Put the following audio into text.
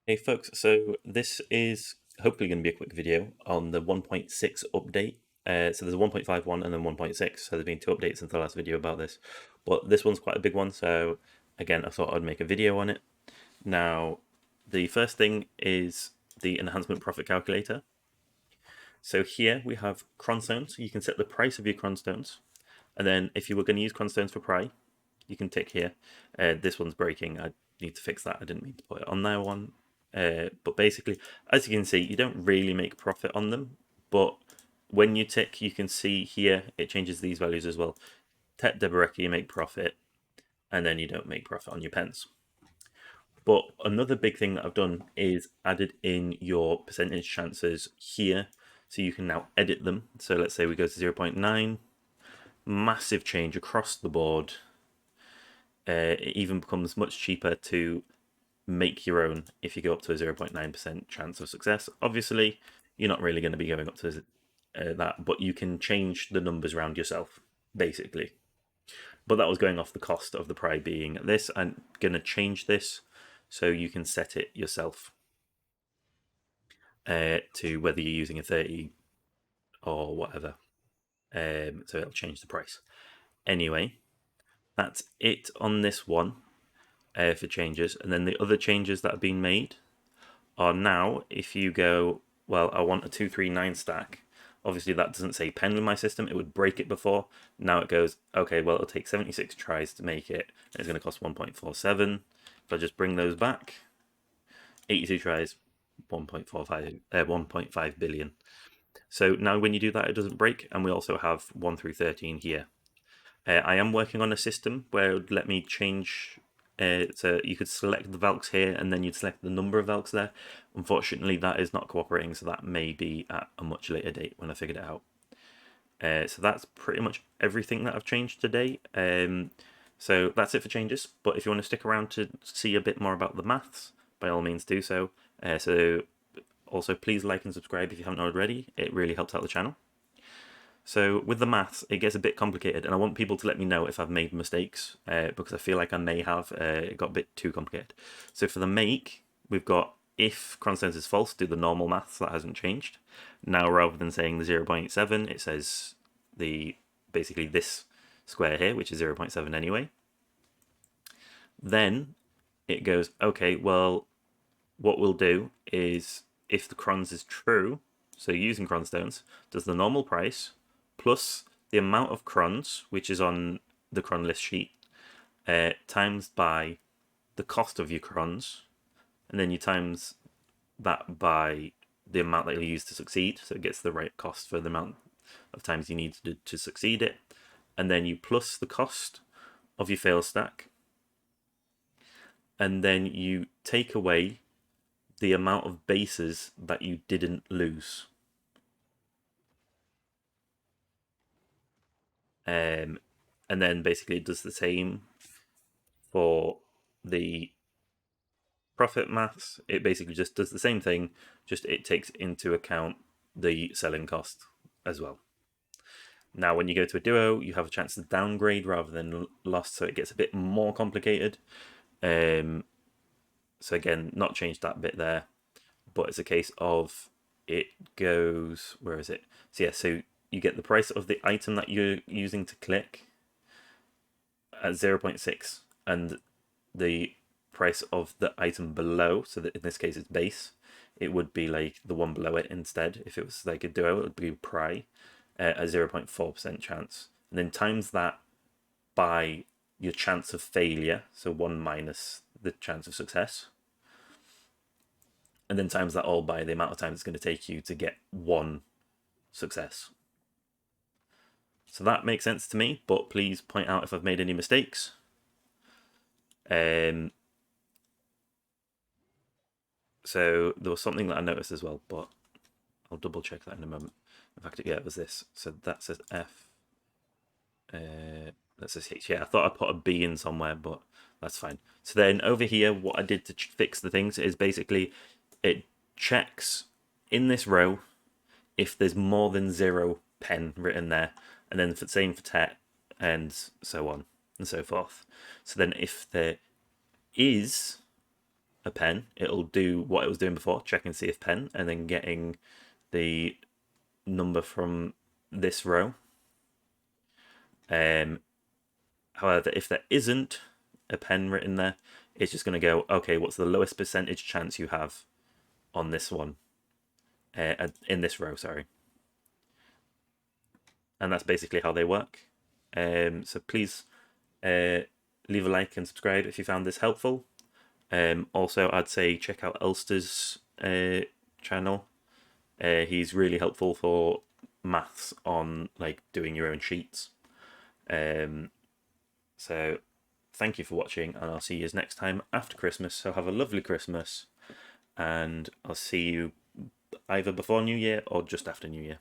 Hey folks, so this is hopefully going to be a quick video on the 1.6 update. So there's a 1.51 and then 1.6, so there's been two updates since the last video about this. But this one's quite a big one, so again, I thought I'd make a video on it. Now, the first thing is the enhancement profit calculator. So here we have cron stones. You can set the price of your cron stones. And then if you were going to use cron stones for pry, you can tick here. This one's breaking. I need to fix that. I didn't mean to put it on there one. But basically, as you can see, you don't really make profit on them. But when you tick, you can see here, it changes these values as well. Tet Deboreka, you make profit, and then you don't make profit on your pens. But another big thing that I've done is added in your percentage chances here. So you can now edit them. So let's say we go to 0.9. Massive change across the board. It even becomes much cheaper to make your own if you go up to a 0.9% chance of success. Obviously, you're not really going to be going up to that, but you can change the numbers around yourself, basically. But that was going off the cost of the pry being this. I'm going to change this so you can set it yourself to whether you're using a 30 or whatever. So it'll change the price. Anyway, that's it on this one for changes. And then the other changes that have been made are now, if you go, well, I want a 239 stack. Obviously, that doesn't say pen with my system. It would break it before. Now it goes, okay, well, it'll take 76 tries to make it. It's going to cost 1.47. If I just bring those back, 82 tries, 1.5 billion. So now when you do that, it doesn't break. And we also have 1 through 13 here. I am working on a system where it would let me change. So you could select the Valks here, and then you'd select the number of Valks there. Unfortunately, that is not cooperating, so that may be at a much later date when I figured it out. So that's pretty much everything that I've changed today. So that's it for changes. But if you want to stick around to see a bit more about the maths, by all means do so. So also please like and subscribe if you haven't already. It really helps out the channel. So with the maths, it gets a bit complicated, and I want people to let me know if I've made mistakes, because I feel like I may have. It got a bit too complicated. So for the make, we've got if constants is false, do the normal maths, that hasn't changed. Now rather than saying the 0.7, it says the basically this square here, which is 0.7 anyway. Then it goes, okay, well, what we'll do is if the crons is true, so using cron stones, does the normal price plus the amount of crons, which is on the cron list sheet, times by the cost of your crons, and then you times that by the amount that you'll use to succeed, so it gets the right cost for the amount of times you need to succeed it, and then you plus the cost of your fail stack, and then you take away the amount of bases that you didn't lose. And then basically it does the same for the profit maths. It basically just does the same thing, just it takes into account the selling cost as well. Now, when you go to a duo, you have a chance to downgrade rather than lost, so it gets a bit more complicated. So again, not changed that bit there, but it's a case of it goes, where is it? So yeah, so you get the price of the item that you're using to click at 0.6, and the price of the item below, so that in this case it's base, it would be like the one below it instead. If it was like a duo, it would be pry at a 0.4% chance, and then times that by your chance of failure, so 1 minus the chance of success, and then times that all by the amount of time it's going to take you to get one success. So that makes sense to me, but please point out if I've made any mistakes. So there was something that I noticed as well, but I'll double check that in a moment. In fact, yeah, it was this. So that says F. That says H. Yeah, I thought I put a B in somewhere, but that's fine. So then over here, what I did to fix the things is basically it checks in this row if there's more than 0 pen written there, and then for same for tet, and so on and so forth. So then if there is a pen, it'll do what it was doing before, check and see if pen, and then getting the number from this row. However, if there isn't a pen written there, it's just going to go, okay, what's the lowest percentage chance you have on this one, in this row, sorry. And that's basically how they work. So please leave a like and subscribe if you found this helpful. Also, I'd say check out Elster's channel. He's really helpful for maths on like doing your own sheets. So thank you for watching, and I'll see you next time after Christmas. So have a lovely Christmas, and I'll see you either before New Year or just after New Year.